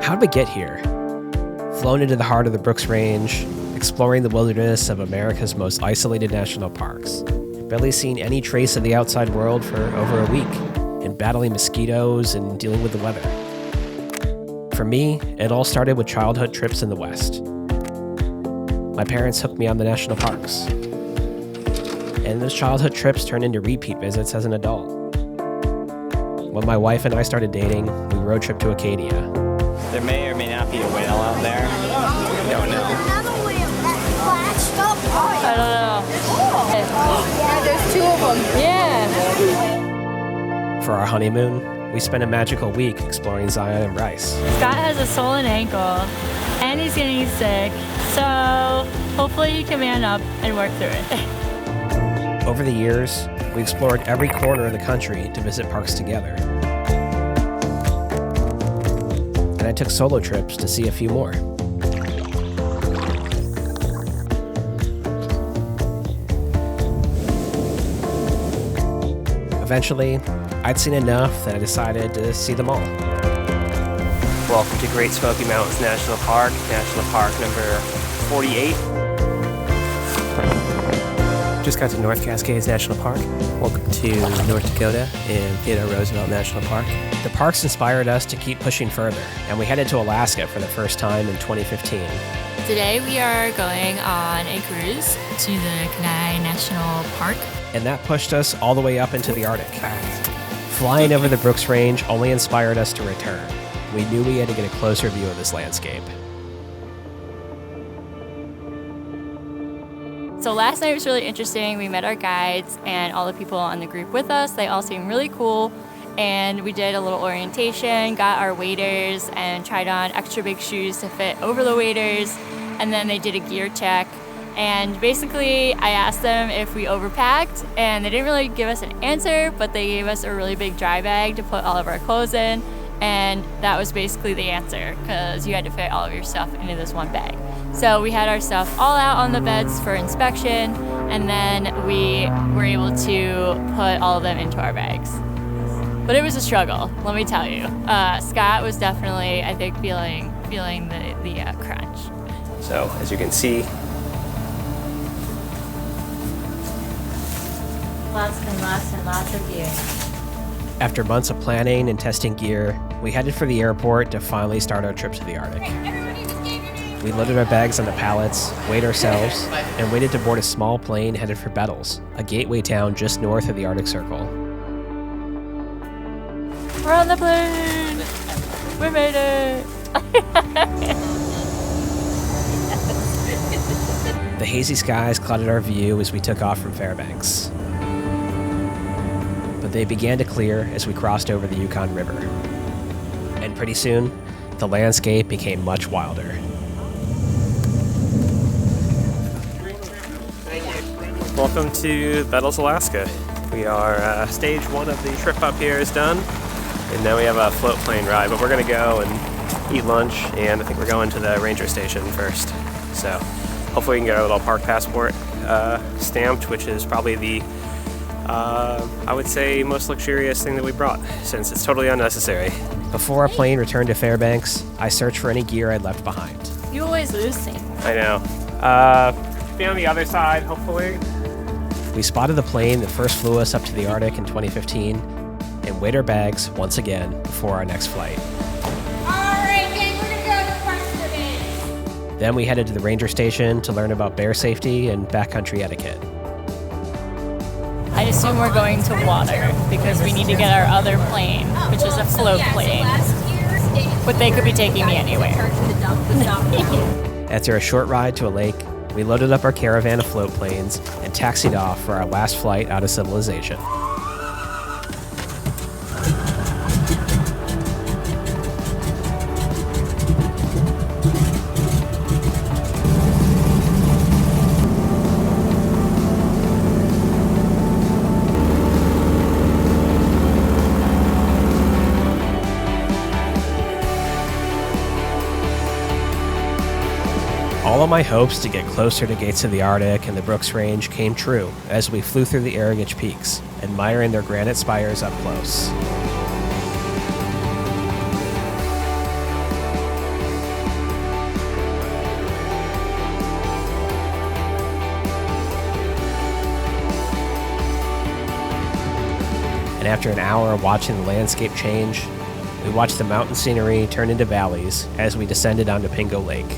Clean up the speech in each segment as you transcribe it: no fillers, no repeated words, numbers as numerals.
How'd we get here? Flown into the heart of the Brooks Range, exploring the wilderness of America's most isolated national parks. Barely seen any trace of the outside world for over a week, and battling mosquitoes and dealing with the weather. For me, it all started with childhood trips in the West. My parents hooked me on the national parks. And those childhood trips turned into repeat visits as an adult. When my wife and I started dating, we road tripped to Acadia. There may or may not be a whale out there. We don't know. I don't know. Yeah, there's 2 of them. Yeah. For our honeymoon, we spent a magical week exploring Zion and Rice. Scott has a swollen ankle, and he's getting sick, so hopefully he can man up and work through it. Over the years, we explored every corner of the country to visit parks together. And I took solo trips to see a few more. Eventually, I'd seen enough that I decided to see them all. Welcome to Great Smoky Mountains National Park number 48. Just got to North Cascades National Park. Welcome to North Dakota and Theodore Roosevelt National Park. The parks inspired us to keep pushing further, and we headed to Alaska for the first time in 2015. Today we are going on a cruise to the Canoeing National Park. And that pushed us all the way up into the Arctic. Flying over the Brooks Range only inspired us to return. We knew we had to get a closer view of this landscape. So last night was really interesting. We met our guides and all the people on the group with us. They all seemed really cool. And we did a little orientation, got our waders, and tried on extra big shoes to fit over the waders. And then they did a gear check. And basically, I asked them if we overpacked, and they didn't really give us an answer, but they gave us a really big dry bag to put all of our clothes in. And that was basically the answer, because you had to fit all of your stuff into this one bag. So we had our stuff all out on the beds for inspection, and then we were able to put all of them into our bags. But it was a struggle, let me tell you. Scott was definitely, I think, feeling the crunch. So, as you can see, Lots and lots of gear. After months of planning and testing gear, we headed for the airport to finally start our trip to the Arctic. We loaded our bags on the pallets, weighed ourselves, and waited to board a small plane headed for Bettles, a gateway town just north of the Arctic Circle. We're on the plane! We made it! The hazy skies clouded our view as we took off from Fairbanks. But they began to clear as we crossed over the Yukon River. And pretty soon, the landscape became much wilder. welcome to Bettles, Alaska. We are, stage 1 of the trip up here is done, and now we have a float plane ride, but we're gonna go and eat lunch, and I think we're going to the ranger station first. So hopefully we can get our little park passport stamped, which is probably the I would say most luxurious thing that we brought, since it's totally unnecessary. Before our plane returned to Fairbanks, I searched for any gear I'd left behind. You always lose things. I know. Be on the other side, hopefully. We spotted the plane that first flew us up to the Arctic in 2015 and weighed our bags once again before our next flight. Alright, gang, we're gonna go the rest of it. Then we headed to the ranger station to learn about bear safety and backcountry etiquette. I assume we're going to water because we need to get our other plane, which is a float plane. But they could be taking me anywhere. After a short ride to a lake, we loaded up our caravan of float planes and taxied off for our last flight out of civilization. All of my hopes to get closer to gates of the Arctic and the Brooks Range came true as we flew through the Arrogage Peaks, admiring their granite spires up close. And after an hour of watching the landscape change, we watched the mountain scenery turn into valleys as we descended onto Pingo Lake.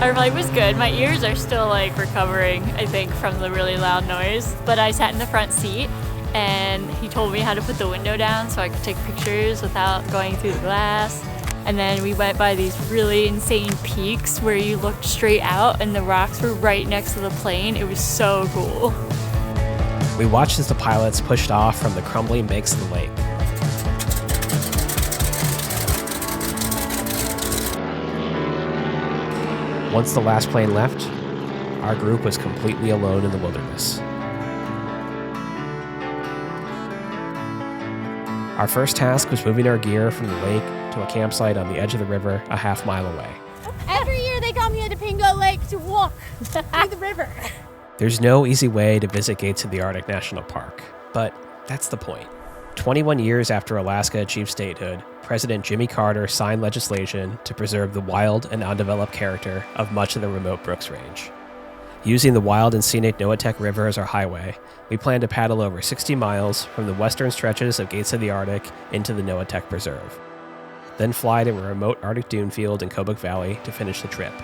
Our flight was good. My ears are still like recovering, I think, from the really loud noise. But I sat in the front seat and he told me how to put the window down so I could take pictures without going through the glass. And then we went by these really insane peaks where you looked straight out and the rocks were right next to the plane. It was so cool. We watched as the pilots pushed off from the crumbling banks of the lake. Once the last plane left, our group was completely alone in the wilderness. Our first task was moving our gear from the lake to a campsite on the edge of the river a half-mile away. Every year they come here to Pingo Lake to walk through the river. There's no easy way to visit gates of the Arctic National Park, but that's the point. 21 years after Alaska achieved statehood, President Jimmy Carter signed legislation to preserve the wild and undeveloped character of much of the remote Brooks Range. Using the wild and scenic Noatak River as our highway, we plan to paddle over 60 miles from the western stretches of Gates of the Arctic into the Noatak Preserve, then fly to a remote Arctic dune field in Kobuk Valley to finish the trip.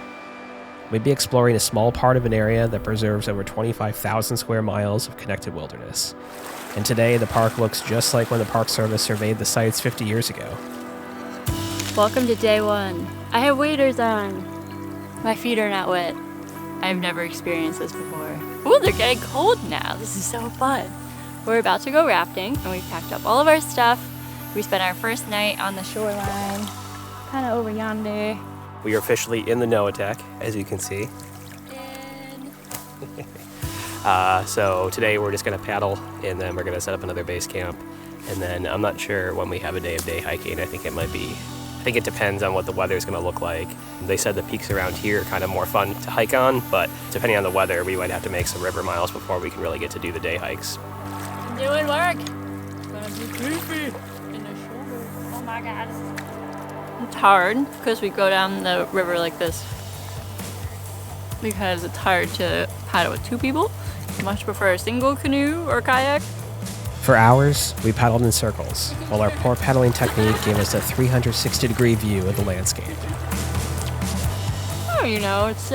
We'd be exploring a small part of an area that preserves over 25,000 square miles of connected wilderness. And today, the park looks just like when the Park Service surveyed the sites 50 years ago. Welcome to day one. I have waders on. My feet are not wet. I've never experienced this before. Ooh, they're getting cold now. This is so fun. We're about to go rafting, and we've packed up all of our stuff. We spent our first night on the shoreline, kind of over yonder. We are officially in the Noatak, as you can see. So today we're just going to paddle, and then we're going to set up another base camp. And then I'm not sure when we have a day of day hiking. I think it depends on what the weather is going to look like. They said the peaks around here are kind of more fun to hike on, but depending on the weather, we might have to make some river miles before we can really get to do the day hikes. I'm doing work. It's gonna be creepy in the shoulder. Oh my god. It's hard because we go down the river like this because it's hard to paddle with two people. I much prefer a single canoe or kayak. For hours, we paddled in circles, while our poor paddling technique gave us a 360-degree view of the landscape. Oh, you know, it's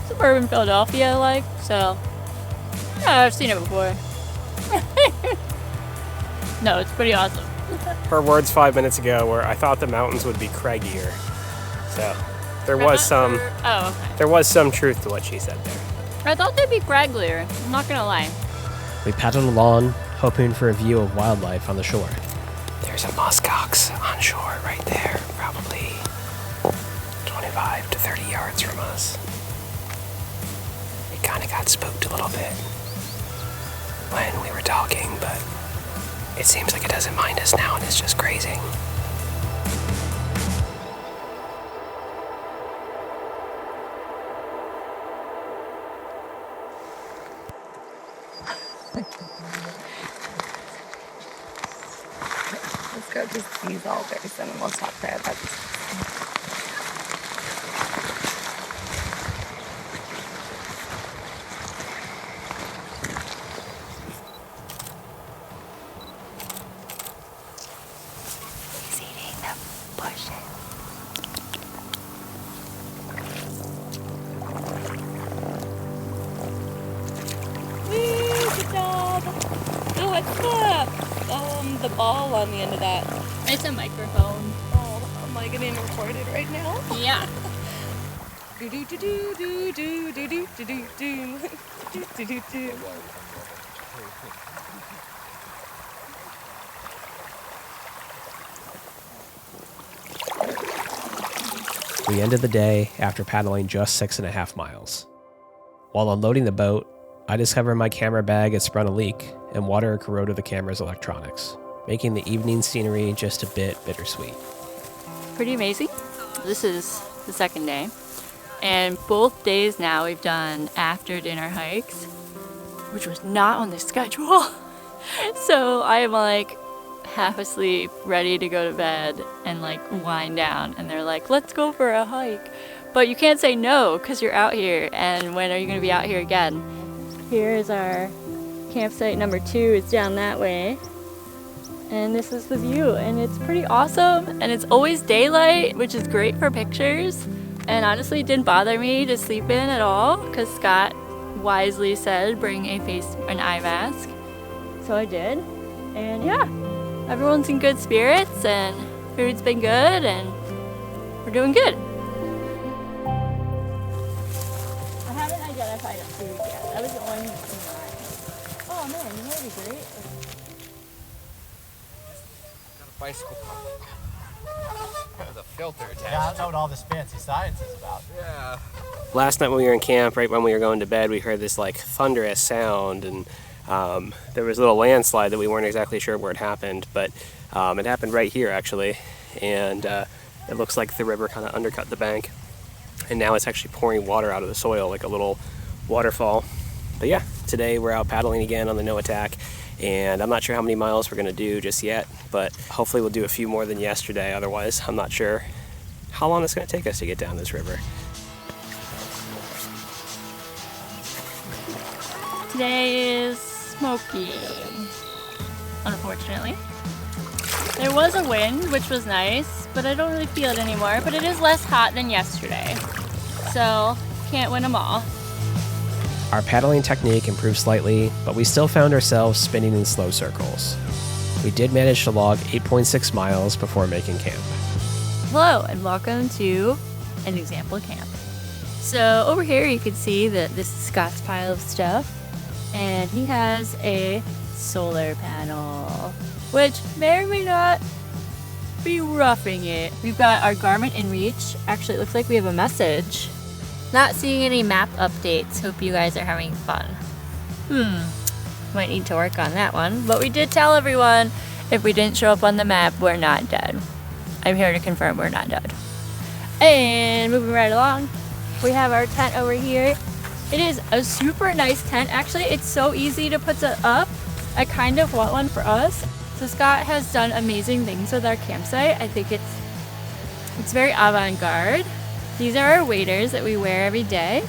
suburban Philadelphia, like, so yeah, I've seen it before. No, it's pretty awesome. Her words 5 minutes ago were, I thought the mountains would be craggier. So there was some truth to what she said there. I thought they'd be cragglier, I'm not gonna lie. We paddled along, hoping for a view of wildlife on the shore. There's a muskox on shore right there, probably 25 to 30 yards from us. It kind of got spooked a little bit when we were talking, but it seems like it doesn't mind us now and it's just grazing. Let's go just these all very and we'll talk there about this. He's eating the bushes. Woo, good job. Oh, what's the ball on the end of that? It's a microphone. Oh, am I getting recorded right now? Yeah. Do do do do do do do do do do do do do do. We ended the day after paddling just 6.5 miles. While unloading the boat, I discovered my camera bag had sprung a leak and water corroded the camera's electronics, making the evening scenery just a bit bittersweet. Pretty amazing. This is the second day, and both days now we've done after dinner hikes, which was not on the schedule. So I am like half asleep, ready to go to bed and like wind down, and they're like, let's go for a hike. But you can't say no because you're out here, and when are you going to be out here again? Here is our campsite number 2. It's down that way. And this is the view, and it's pretty awesome, and it's always daylight, which is great for pictures. And honestly, it didn't bother me to sleep in at all because Scott wisely said bring an eye mask. So I did, and yeah, everyone's in good spirits, and food's been good, and we're doing good. I haven't identified a food yet. That was the only thing. Oh man, you know what'd be great? Bicycle pump. The filter attached. Yeah, I don't know what all this fancy science is about. Yeah. Last night when we were in camp, right when we were going to bed, we heard this like thunderous sound, and there was a little landslide that we weren't exactly sure where it happened, but it happened right here actually, and it looks like the river kind of undercut the bank, and now it's actually pouring water out of the soil like a little waterfall. But yeah, today we're out paddling again on the Noatak, and I'm not sure how many miles we're going to do just yet, but hopefully we'll do a few more than yesterday. Otherwise, I'm not sure how long it's going to take us to get down this river. Today is smoky, unfortunately. There was a wind, which was nice, but I don't really feel it anymore. But it is less hot than yesterday, so can't win them all. Our paddling technique improved slightly, but we still found ourselves spinning in slow circles. We did manage to log 8.6 miles before making camp. Hello, and welcome to an example camp. So over here you can see that this is Scott's pile of stuff, and he has a solar panel, which may or may not be roughing it. We've got our Garmin inReach. Actually, it looks like we have a message. Not seeing any map updates. Hope you guys are having fun. Might need to work on that one. But we did tell everyone if we didn't show up on the map, we're not dead. I'm here to confirm we're not dead. And moving right along, we have our tent over here. It is a super nice tent. Actually, it's so easy to put it up. I kind of want one for us. So Scott has done amazing things with our campsite. I think it's very avant-garde. These are our waders that we wear every day.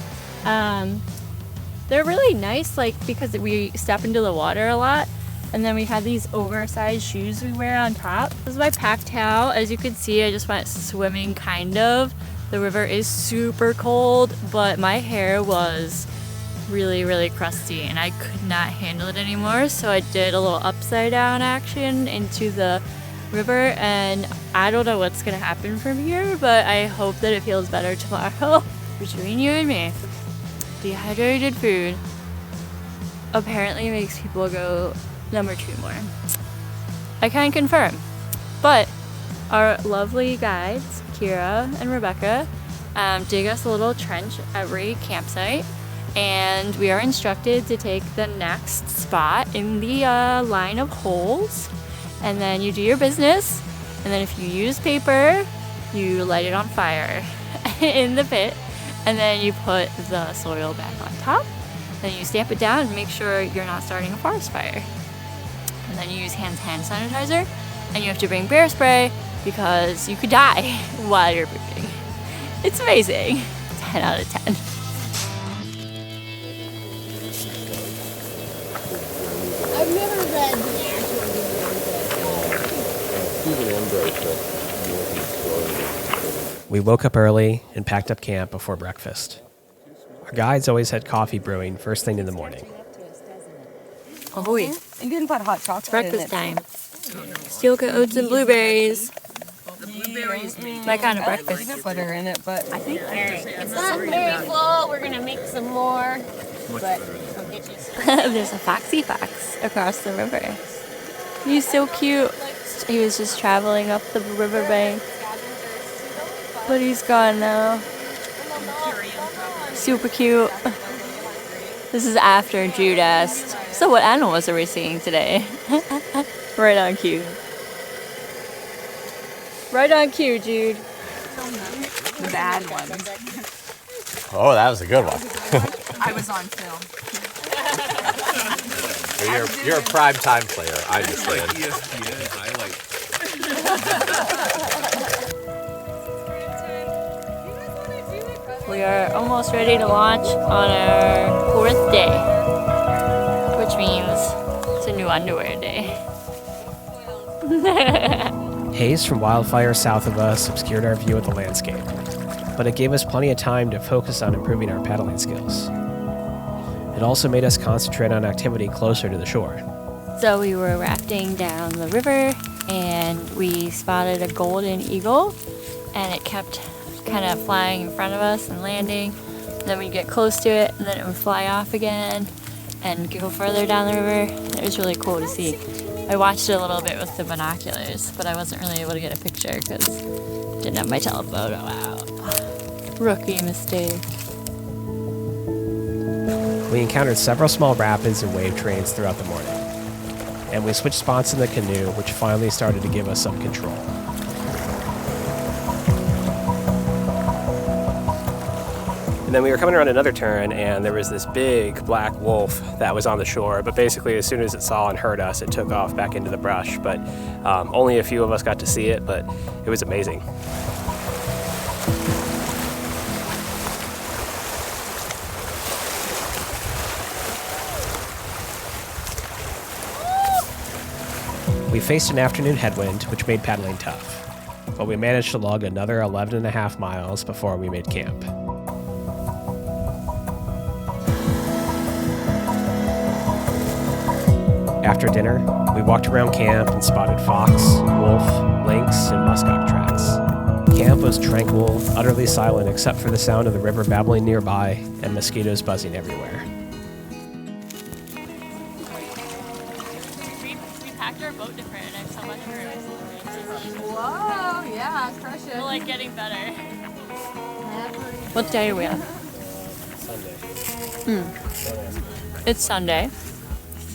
They're really nice, like, because we step into the water a lot. And then we have these oversized shoes we wear on top. This is my pack towel. As you can see, I just went swimming, kind of. The river is super cold, but my hair was really, really crusty and I could not handle it anymore. So I did a little upside down action into the river, and I don't know what's gonna happen from here, but I hope that it feels better tomorrow. Between you and me, dehydrated food apparently makes people go number 2 more. I can confirm. But our lovely guides, Kira and Rebecca, dig us a little trench every campsite, and we are instructed to take the next spot in the line of holes. And then you do your business, and then if you use paper, you light it on fire in the pit, and then you put the soil back on top. Then you stamp it down and make sure you're not starting a forest fire. And then you use hand sanitizer, and you have to bring bear spray because you could die while you're pooping. It's amazing. 10 out of 10. I've never read the actual We woke up early and packed up camp before breakfast. Our guides always had coffee brewing first thing in the morning. Oh boy, You can put hot chocolate breakfast time. Steel-cut oats and blueberries. My kind of breakfast. Peanut butter in it, but I think It's not very full. We're gonna make some more, but we'll get you some. There's a foxy fox across the river. He's so cute. He was just traveling up the riverbank, but he's gone now. Super cute. This is after Jude asked So what animals are we seeing today? Right on cue. Right on cue, Jude. The bad one. Oh, that was a good one. I was on film. You're a prime time player. I understand. ESPN highlight. We are almost ready to launch on our 4th day, which means it's a new underwear day. Haze from wildfires south of us obscured our view of the landscape, but it gave us plenty of time to focus on improving our paddling skills. It also made us concentrate on activity closer to the shore. So we were rafting down the river and we spotted a golden eagle, and it kept kind of flying in front of us and landing. Then we'd get close to it and then it would fly off again and go further down the river. It was really cool to see. I watched it a little bit with the binoculars, but I wasn't really able to get a picture because I didn't have my telephoto out. Rookie mistake. We encountered several small rapids and wave trains throughout the morning, and we switched spots in the canoe, which finally started to give us some control. And then we were coming around another turn, and there was this big black wolf that was on the shore. But basically, as soon as it saw and heard us, it took off back into the brush. But only a few of us got to see it, but it was amazing. We faced an afternoon headwind, which made paddling tough, but we managed to log another 11.5 miles before we made camp. After dinner, we walked around camp and spotted fox, wolf, lynx, and muskox tracks. Camp was tranquil, utterly silent except for the sound of the river babbling nearby and mosquitoes buzzing everywhere. We packed our boat different and I'm so much more experienced. Whoa, yeah, crush it. We're like getting better. What day are we on? Sunday. It's Sunday.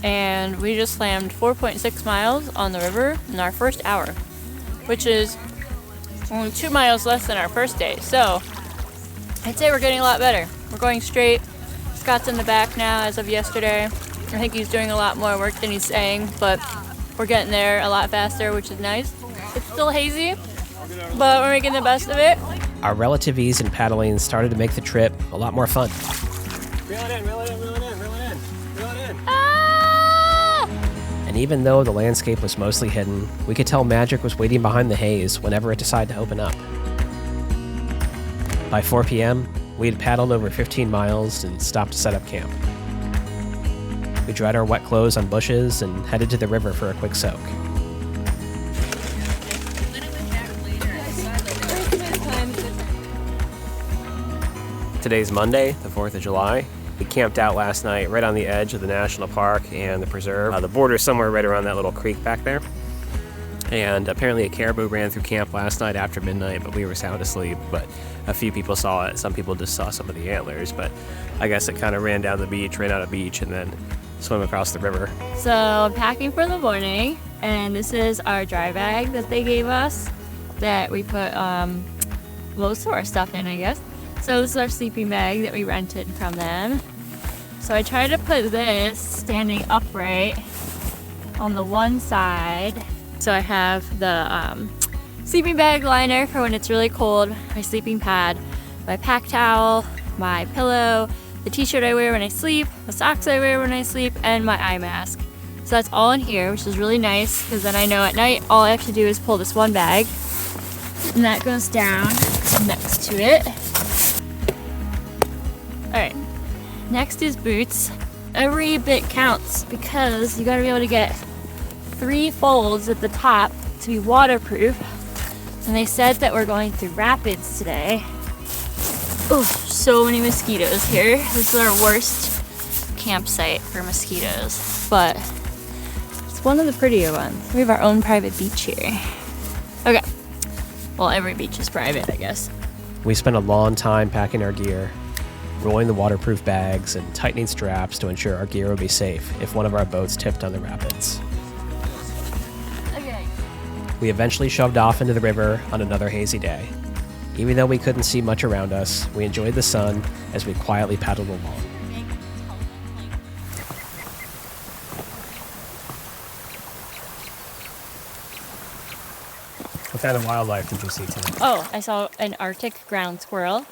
And we just slammed 4.6 miles on the river in our first hour, which is only 2 miles less than our first day. So I'd say we're getting a lot better. We're going straight. Scott's in the back now as of yesterday. I think he's doing a lot more work than he's saying, but we're getting there a lot faster, which is nice. It's still hazy, but we're making the best of it. Our relative ease in paddling started to make the trip a lot more fun. Reel it in, reel it in, reel it in, reel it in, reel it in. And even though the landscape was mostly hidden, we could tell magic was waiting behind the haze whenever it decided to open up. By 4 p.m., we had paddled over 15 miles and stopped to set up camp. We dried our wet clothes on bushes and headed to the river for a quick soak. Today's Monday, the 4th of July. We camped out last night right on the edge of the national park and the preserve. The border's somewhere right around that little creek back there. And apparently a caribou ran through camp last night after midnight, but we were sound asleep. But a few people saw it. Some people just saw some of the antlers, but I guess it kind of ran down the beach, ran out of beach, and then swam across the river. So I'm packing for the morning, and this is our dry bag that they gave us that we put most of our stuff in, I guess. So this is our sleeping bag that we rented from them. So I tried to put this standing upright on the one side. So I have the sleeping bag liner for when it's really cold, my sleeping pad, my pack towel, my pillow, the t-shirt I wear when I sleep, the socks I wear when I sleep, and my eye mask. So that's all in here, which is really nice because then I know at night all I have to do is pull this one bag and that goes down next to it. Alright, next is boots. Every bit counts because you gotta be able to get 3 folds at the top to be waterproof. And they said that we're going through rapids today. Oh, so many mosquitoes here. This is our worst campsite for mosquitoes, but it's one of the prettier ones. We have our own private beach here. Okay, well, every beach is private, I guess. We spent a long time packing our gear, rolling the waterproof bags and tightening straps to ensure our gear would be safe if one of our boats tipped on the rapids. Okay. We eventually shoved off into the river on another hazy day. Even though we couldn't see much around us, we enjoyed the sun as we quietly paddled along. What kind of wildlife did you see today? Oh, I saw an Arctic ground squirrel,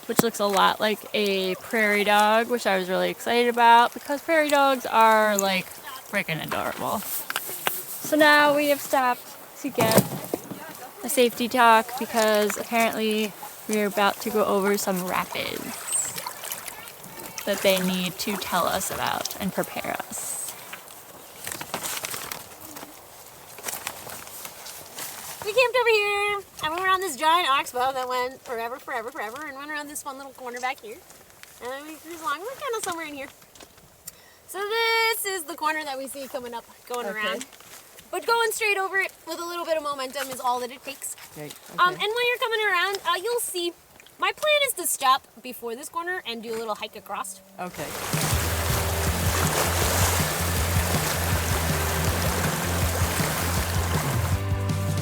which looks a lot like a prairie dog, which I was really excited about because prairie dogs are like freaking adorable. So now we have stopped to get a safety talk because apparently we're about to go over some rapids that they need to tell us about and prepare us. We camped over here, and we went on this giant oxbow that went forever, and went around this fun little corner back here. And then we cruised along. We're kind of somewhere in here. So this is the corner that we see coming up, going around. But going straight over it with a little bit of momentum is all that it takes. Okay. And when you're coming around, you'll see, my plan is to stop before this corner and do a little hike across. Okay.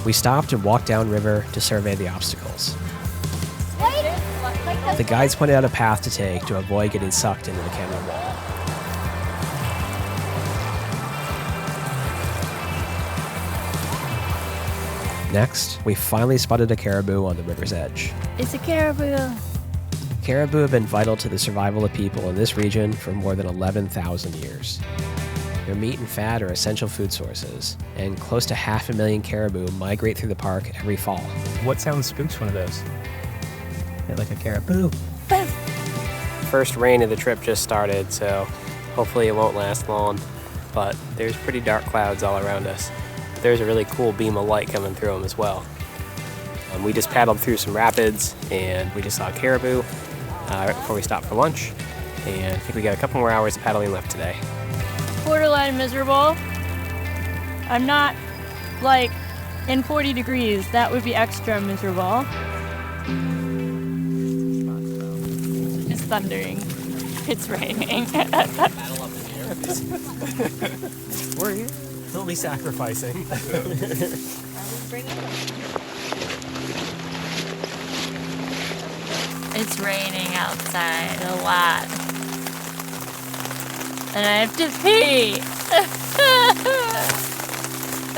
We stopped and walked downriver to survey the obstacles. The guides pointed out a path to take to avoid getting sucked into the canyon wall. Next, we finally spotted a caribou on the river's edge. It's a caribou. Caribou have been vital to the survival of people in this region for more than 11,000 years. Their meat and fat are essential food sources, and close to 500,000 caribou migrate through the park every fall. What sound spooks one of those? Like a caribou. First rain of the trip just started, so hopefully it won't last long. But there's pretty dark clouds all around us. There's a really cool beam of light coming through them as well. We just paddled through some rapids, and we just saw a caribou right before we stopped for lunch. And I think we got a couple more hours of paddling left today. Borderline miserable. I'm not like in 40 degrees. That would be extra miserable. It's thundering. It's raining. We'll be sacrificing. It's raining outside a lot. And I have to pee.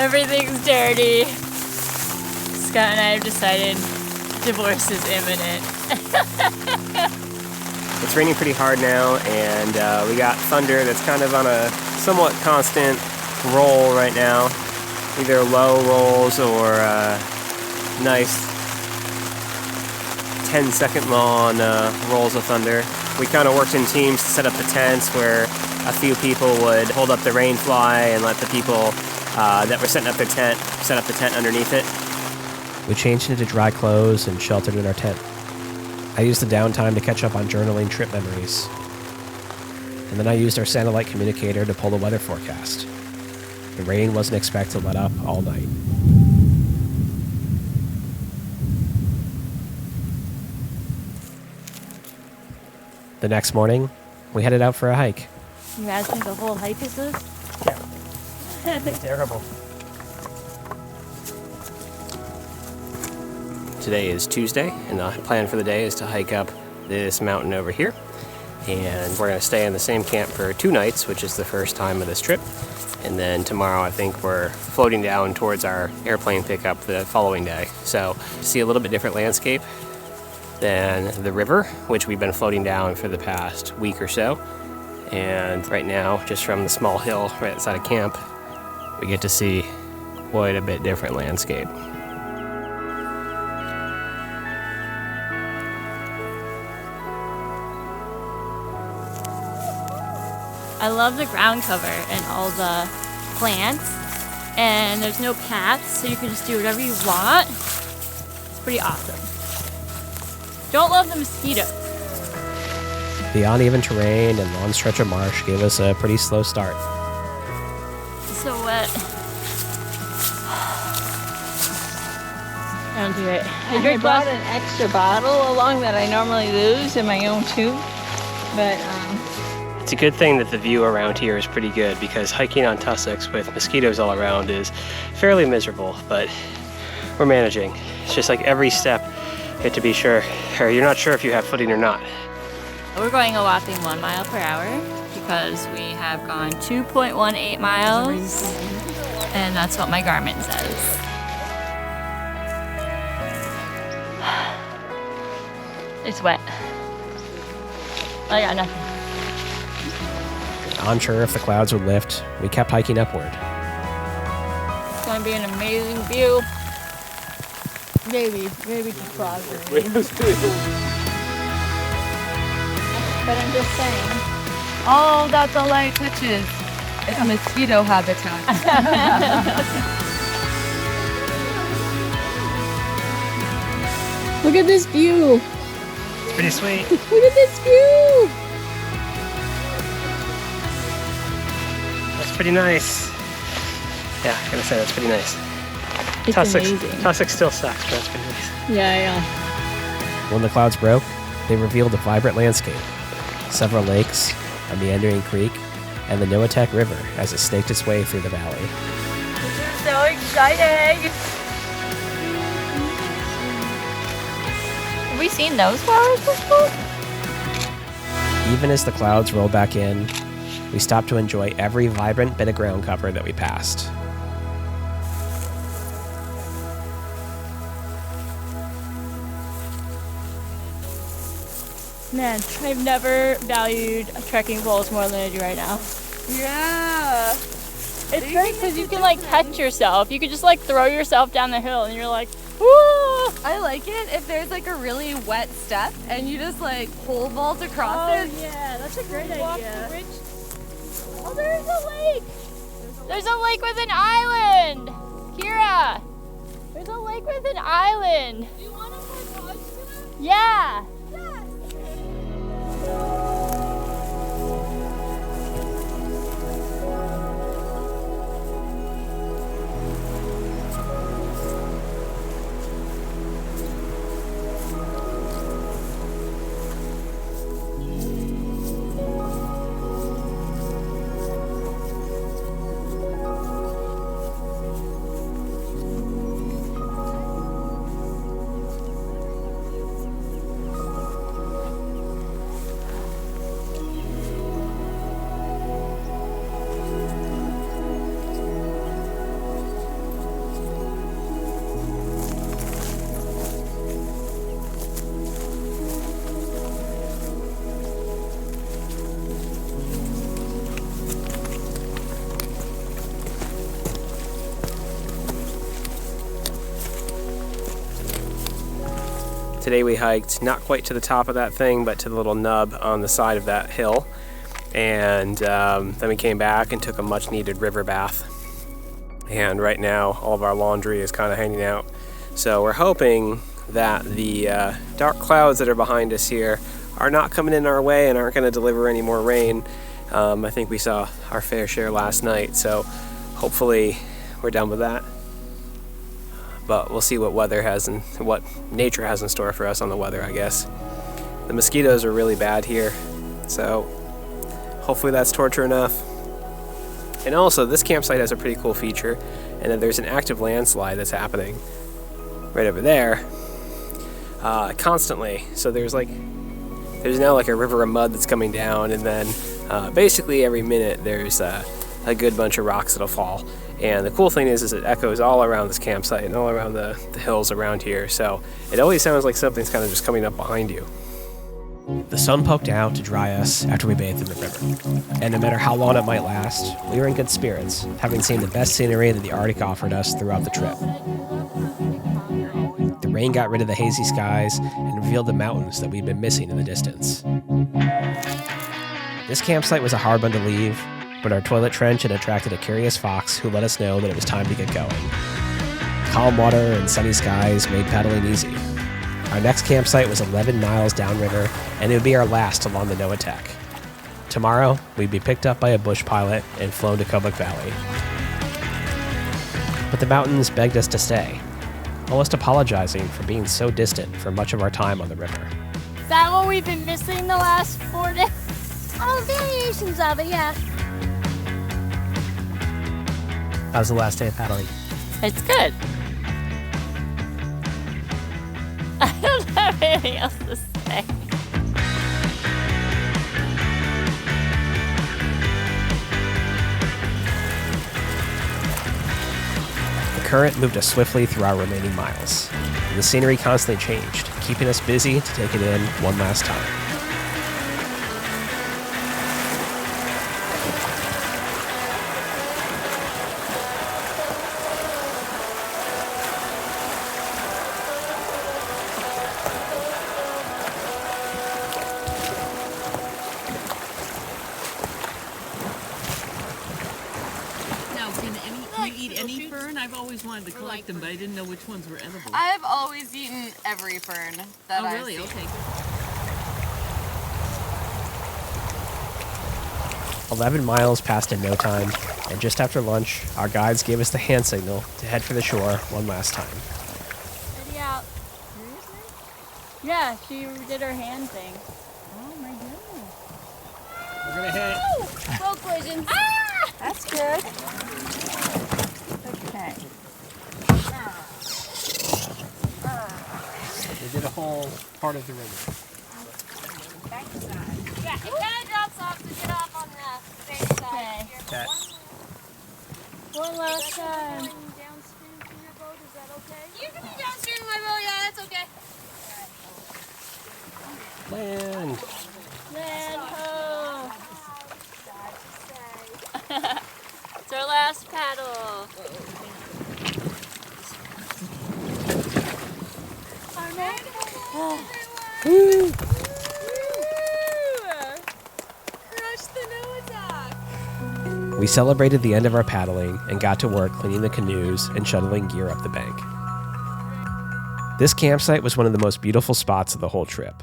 Everything's dirty. Scott and I have decided divorce is imminent. It's raining pretty hard now, and we got thunder that's kind of on a somewhat constant roll right now. Either low rolls or nice 10-second long rolls of thunder. We kind of worked in teams to set up the tents where a few people would hold up the rain fly and let the people that were setting up their tent set up the tent underneath it. We changed into dry clothes and sheltered in our tent. I used the downtime to catch up on journaling trip memories. And then I used our satellite communicator to pull the weather forecast. The rain wasn't expected to let up all night. The next morning, we headed out for a hike. You guys think the whole hike is this? Terrible. Today is Tuesday, and the plan for the day is to hike up this mountain over here. And we're going to stay in the same camp for 2 nights, which is the first time of this trip. And then tomorrow, I think we're floating down towards our airplane pickup the following day. So, see a little bit different landscape than the river, which we've been floating down for the past week or so. And right now, just from the small hill right outside of camp, we get to see quite a bit different landscape. I love the ground cover and all the plants, and there's no paths, so you can just do whatever you want. It's pretty awesome. Don't love the mosquitoes. The uneven terrain and long stretch of marsh gave us a pretty slow start. It's so wet. Don't do it. I brought an extra bottle along that I normally lose in my own tube. But It's a good thing that the view around here is pretty good because hiking on tussocks with mosquitoes all around is fairly miserable, but we're managing. It's just like every step you have to be sure, or you're not sure if you have footing or not. we're going a whopping 1 mile per hour because we have gone 2.18 miles, and that's what my Garmin says. It's wet. I got nothing. Unsure if the clouds would lift, we kept hiking upward. It's gonna be an amazing view. Maybe just progress. But I'm just saying. Oh, that's all light touches. It's a mosquito habitat. Look at this view. It's pretty sweet. Look at this view. That's pretty nice. Yeah, I gotta say that's pretty nice. It's amazing. Tussock still sucks, but that's pretty nice. Yeah. When the clouds broke, they revealed a vibrant landscape. Several lakes, a meandering creek, and the Noatak River as it staked its way through the valley. This is so exciting. Have we seen those flowers before? Even as the clouds rolled back in, we stopped to enjoy every vibrant bit of ground cover that we passed. Man, I've never valued trekking poles more than I do right now. Yeah. It's great because you can like catch yourself. You could just like throw yourself down the hill and you're like, woo! I like it if there's like a really wet step and you just like pole vault across it. Yeah, that's a great idea. Oh, there's a lake! There's a lake with an island! Kira! There's a lake with an island! Do you want to massage to it? Yeah! Today we hiked not quite to the top of that thing, but to the little nub on the side of that hill. And then we came back and took a much needed river bath. And right now all of our laundry is kind of hanging out. So we're hoping that the dark clouds that are behind us here are not coming in our way and aren't going to deliver any more rain. I think we saw our fair share last night, so hopefully we're done with that. But we'll see what weather has and what nature has in store for us on the weather, I guess. The mosquitoes are really bad here, so hopefully that's torture enough. And also, this campsite has a pretty cool feature, and that there's an active landslide that's happening right over there constantly. So there's now like a river of mud that's coming down, and then basically every minute there's a good bunch of rocks that'll fall. And the cool thing is it echoes all around this campsite and all around the hills around here. So it always sounds like something's kind of just coming up behind you. The sun poked out to dry us after we bathed in the river. And no matter how long it might last, we were in good spirits, having seen the best scenery that the Arctic offered us throughout the trip. The rain got rid of the hazy skies and revealed the mountains that we'd been missing in the distance. This campsite was a hard one to leave, but our toilet trench had attracted a curious fox who let us know that it was time to get going. Calm water and sunny skies made paddling easy. Our next campsite was 11 miles downriver, and it would be our last along the Noatak. Tomorrow, we'd be picked up by a bush pilot and flown to Kobuk Valley. But the mountains begged us to stay, almost apologizing for being so distant for much of our time on the river. Is that what we've been missing the last 4 days? Oh, variations of it, yeah. How's the last day of paddling? It's good. I don't have anything else to say. The current moved us swiftly through our remaining miles. And the scenery constantly changed, keeping us busy to take it in one last time. Can you eat any fern? I've always wanted to collect them, but I didn't know which ones were edible. I've always eaten every fern that I've really? seen. Okay. 11 miles passed in no time, and just after lunch, our guides gave us the hand signal to head for the shore one last time. Ready out. Yeah, she did her hand thing. Oh my goodness. We're gonna hit. Road collisions. That's good. Okay. We did a whole part of the river. Yeah, it kind of drops off to get off on the base side. Okay. One last time. Downstream from your boat, is that okay? You can be downstream of my boat, yeah, that's okay. Land. Land ho! It's our last paddle. Woo! Crush the Noatak! We celebrated the end of our paddling and got to work cleaning the canoes and shuttling gear up the bank. This campsite was one of the most beautiful spots of the whole trip.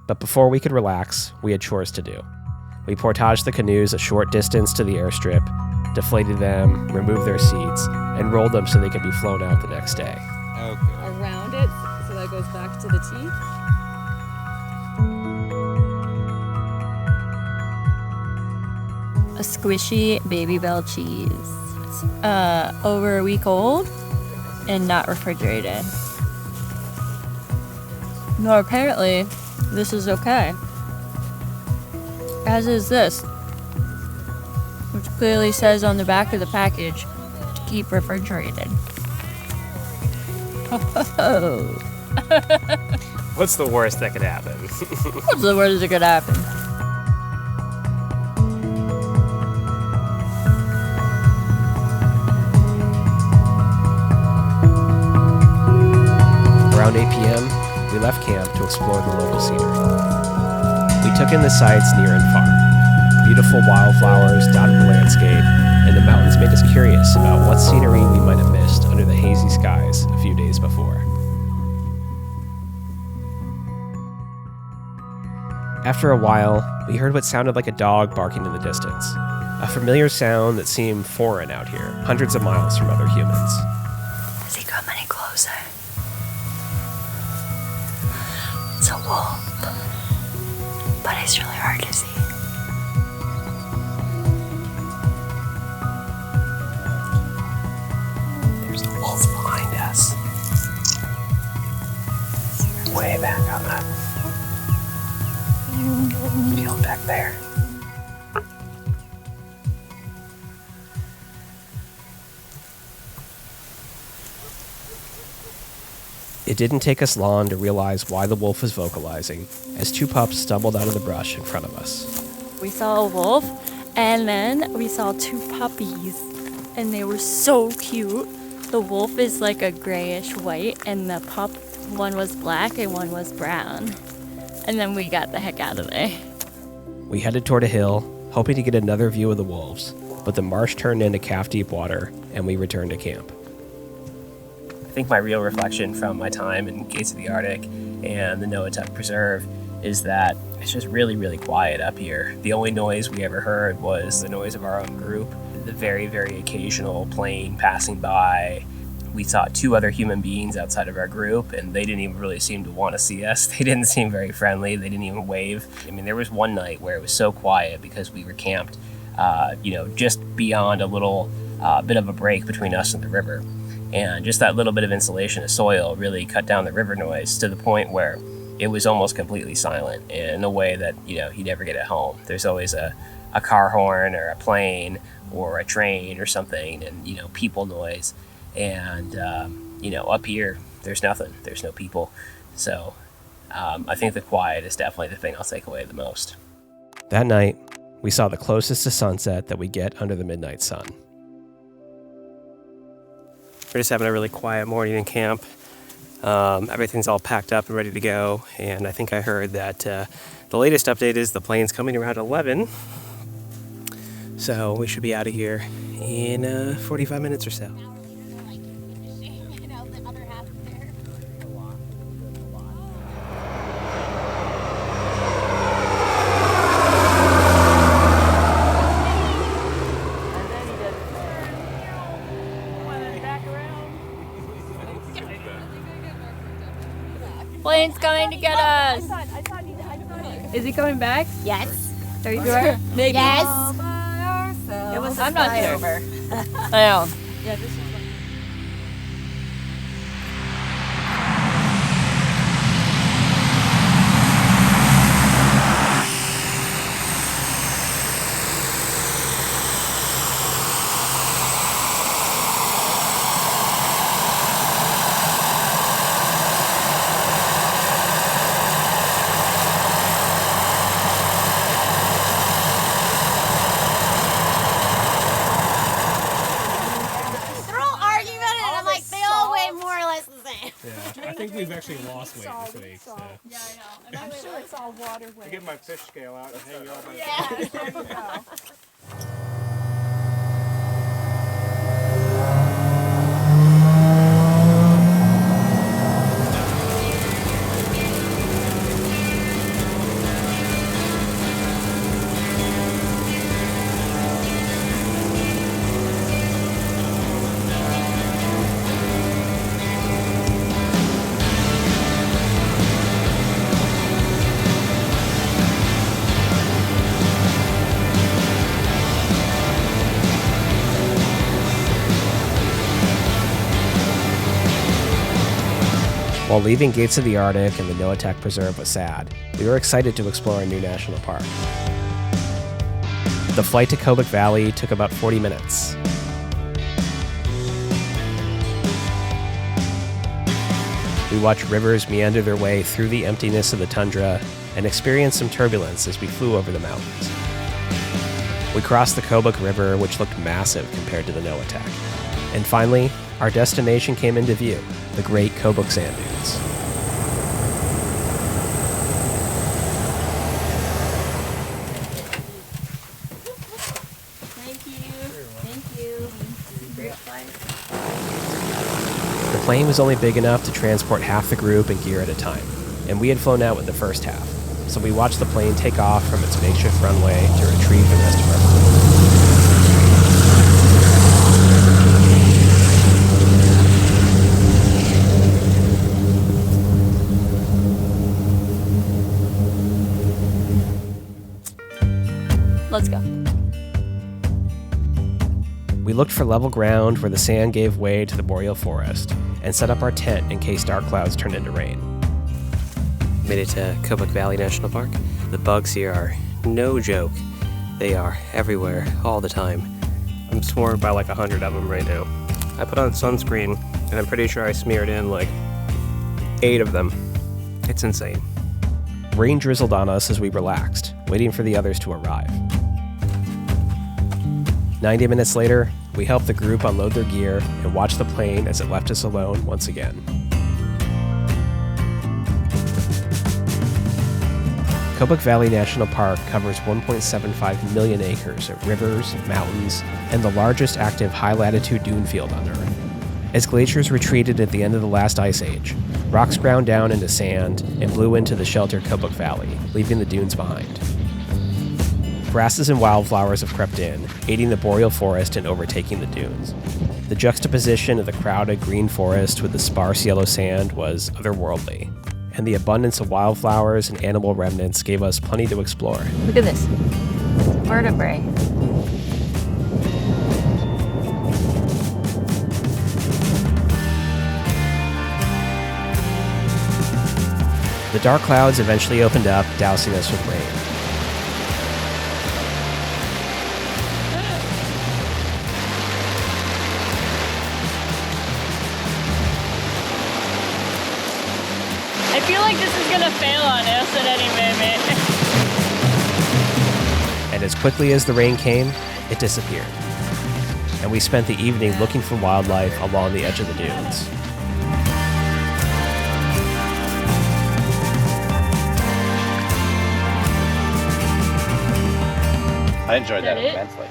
But before we could relax, we had chores to do. We portaged the canoes a short distance to the airstrip, deflated them, removed their seats, and rolled them so they could be flown out the next day. Around it, so that goes back to the teeth. A squishy Baby Bell cheese. It's over a week old and not refrigerated. No, apparently this is okay. As is this, which clearly says on the back of the package to keep refrigerated. Oh. What's the worst that could happen? What's the worst that could happen? Around 8 p.m., we left camp to explore the local scenery. We took in the sights near and far. Beautiful wildflowers dotted the landscape, and the mountains made us curious about what scenery we might have missed under the hazy skies a few days before. After a while, we heard what sounded like a dog barking in the distance, a familiar sound that seemed foreign out here, hundreds of miles from other humans. Has he come any closer? It's a wolf, but it's really hard to see. There's a wolf behind us. Way back on that field back there. It didn't take us long to realize why the wolf was vocalizing as two pups stumbled out of the brush in front of us. We saw a wolf, and then we saw two puppies, and they were so cute. The wolf is like a grayish white, and the pup, one was black and one was brown. And then we got the heck out of there. We headed toward a hill, hoping to get another view of the wolves, but the marsh turned into calf-deep water, and we returned to camp. I think my real reflection from my time in Gates of the Arctic and the Noatak Preserve is that it's just really, really quiet up here. The only noise we ever heard was the noise of our own group, the very, very occasional plane passing by. we saw 2 other human beings outside of our group, and they didn't even really seem to want to see us. They didn't seem very friendly. They didn't even wave. I mean, there was one night where it was so quiet because we were camped, just beyond a little bit of a break between us and the river. And just that little bit of insulation of soil really cut down the river noise to the point where it was almost completely silent in a way that, you never get at home. There's always a car horn or a plane or a train or something, and people noise, and up here there's nothing. There's no people. So I think the quiet is definitely the thing I'll take away the most. That night we saw the closest to sunset that we get under the midnight sun. We're just having a really quiet morning in camp. Everything's all packed up and ready to go, and I think I heard that the latest update is the plane's coming around 11. So we should be out of here in 45 minutes or so. Plane's coming to get us. Is he coming back? Yes. Are you sure? Maybe. Yes. I'm not sure. I know. Yeah, this is I think we've actually lost weight this week. So. Yeah, I know. And I'm sure it's all water weight. I get my fish scale out and hang you all my Yeah, there you go. While leaving Gates of the Arctic and the Noatak Preserve was sad, we were excited to explore a new national park. The flight to Kobuk Valley took about 40 minutes. We watched rivers meander their way through the emptiness of the tundra and experienced some turbulence as we flew over the mountains. We crossed the Kobuk River, which looked massive compared to the Noatak. And finally, our destination came into view, the Great Kobuk Sand Dunes. The plane was only big enough to transport half the group and gear at a time, and we had flown out with the first half, so we watched the plane take off from its makeshift runway to retrieve the rest of our crew. Let's go. We looked for level ground where the sand gave way to the boreal forest and set up our tent in case dark clouds turned into rain. Made it to Kobuk Valley National Park. The bugs here are no joke. They are everywhere, all the time. I'm swarmed by like 100 of them right now. I put on sunscreen and I'm pretty sure I smeared in like 8 of them. It's insane. Rain drizzled on us as we relaxed, waiting for the others to arrive. 90 minutes later, we helped the group unload their gear and watched the plane as it left us alone once again. Kobuk Valley National Park covers 1.75 million acres of rivers, mountains, and the largest active high-latitude dune field on Earth. As glaciers retreated at the end of the last ice age, rocks ground down into sand and blew into the sheltered Kobuk Valley, leaving the dunes behind. Grasses and wildflowers have crept in, aiding the boreal forest and overtaking the dunes. The juxtaposition of the crowded green forest with the sparse yellow sand was otherworldly, and the abundance of wildflowers and animal remnants gave us plenty to explore. Look at this. Vertebrae. The dark clouds eventually opened up, dousing us with rain. I feel like this is gonna fail on us at any moment. And as quickly as the rain came, it disappeared. And we spent the evening looking for wildlife along the edge of the dunes. I enjoyed that immensely.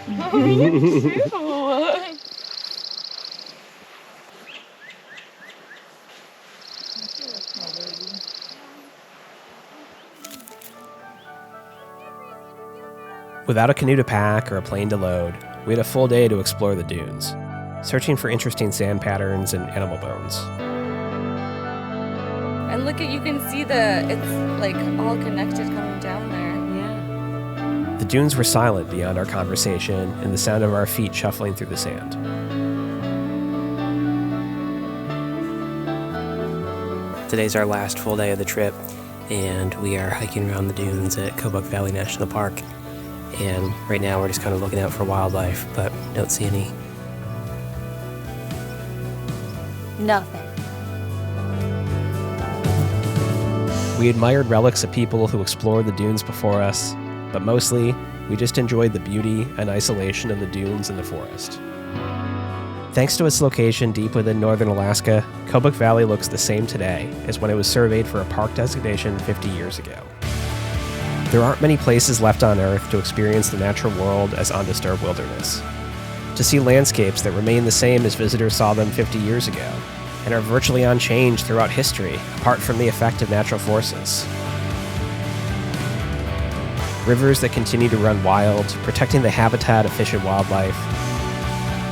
Without a canoe to pack or a plane to load, we had a full day to explore the dunes, searching for interesting sand patterns and animal bones. And look at, you can see it's like all connected coming down there. Yeah. The dunes were silent beyond our conversation and the sound of our feet shuffling through the sand. Today's our last full day of the trip, and we are hiking around the dunes at Kobuk Valley National Park. And right now we're just kind of looking out for wildlife, but don't see any. Nothing. We admired relics of people who explored the dunes before us, but mostly, we just enjoyed the beauty and isolation of the dunes and the forest. Thanks to its location deep within northern Alaska, Kobuk Valley looks the same today as when it was surveyed for a park designation 50 years ago. There aren't many places left on Earth to experience the natural world as undisturbed wilderness. To see landscapes that remain the same as visitors saw them 50 years ago, and are virtually unchanged throughout history, apart from the effect of natural forces. Rivers that continue to run wild, protecting the habitat of fish and wildlife.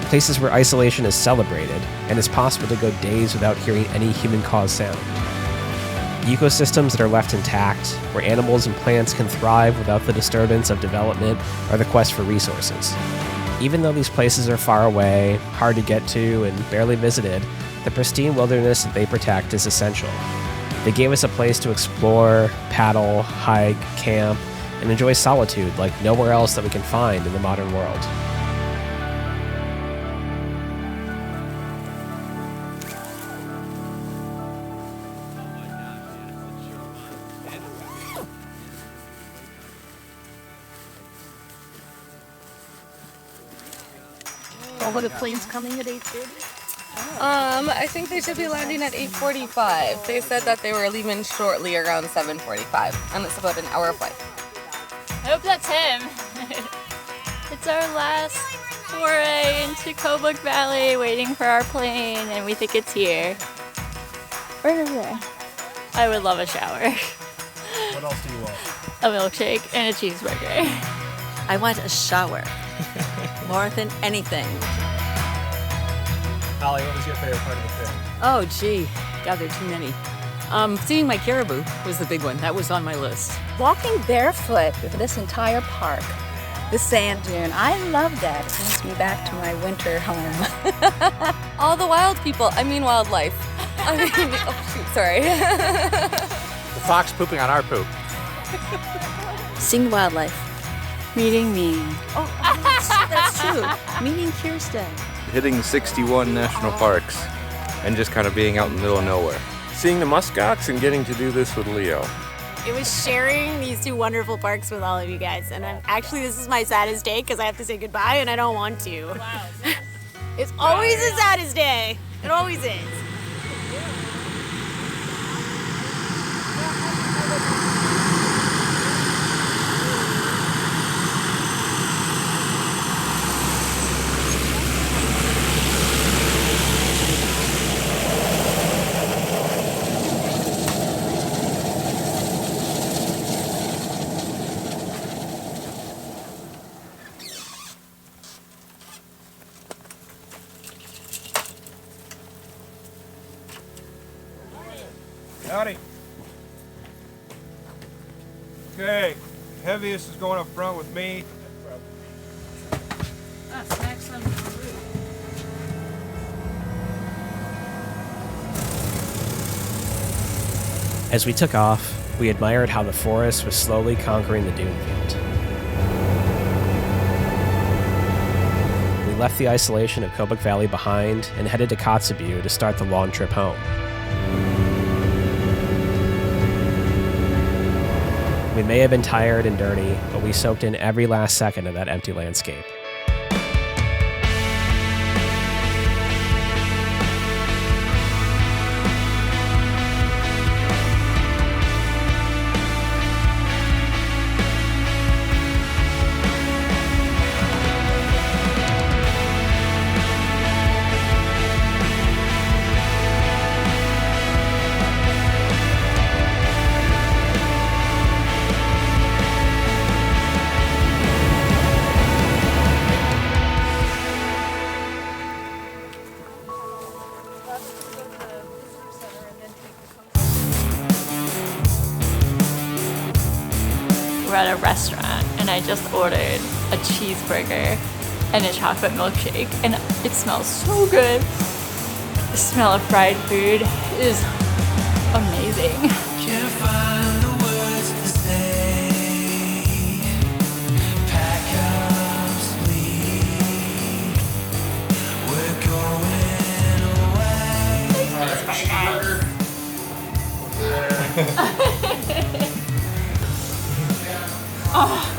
Places where isolation is celebrated, and it's possible to go days without hearing any human-caused sound. Ecosystems that are left intact, where animals and plants can thrive without the disturbance of development or the quest for resources. Even though these places are far away, hard to get to, and barely visited, the pristine wilderness that they protect is essential. They gave us a place to explore, paddle, hike, camp, and enjoy solitude like nowhere else that we can find in the modern world. Oh, what, a plane's coming at 8:30? I think they should be landing at 8:45. They said that they were leaving shortly around 7:45, and it's about an hour flight. I hope that's him. It's our last foray into Kobuk Valley, waiting for our plane, and we think it's here. Where is it? I would love a shower. What else do you want? A milkshake and a cheeseburger. I want a shower. More than anything. Holly, what was your favorite part of the trip? Oh, gee. God, there are too many. Seeing my caribou was the big one. That was on my list. Walking barefoot through this entire park, the sand dune, I love that. It brings me back to my winter home. All the wild people, wildlife. Oh shoot, sorry. The fox pooping on our poop. Seeing wildlife. Meeting me. Oh, that's true. Meeting Kirsten. Hitting 61 national parks and just kind of being out in the middle of nowhere. Seeing the muskox and getting to do this with Leo. It was sharing these two wonderful parks with all of you guys, and this is my saddest day because I have to say goodbye and I don't want to. Wow. It's always the saddest day. It always is. everybody. Okay, heaviest is going up front with me. Snacks on the roof. As we took off, we admired how the forest was slowly conquering the dune field. We left the isolation of Kobuk Valley behind and headed to Kotzebue to start the long trip home. We may have been tired and dirty, but we soaked in every last second of that empty landscape. We're at a restaurant and I just ordered a cheeseburger and a chocolate milkshake and it smells so good. The smell of fried food is amazing. Can't find the words to say. Pack up, sleep. We're going away. Oh.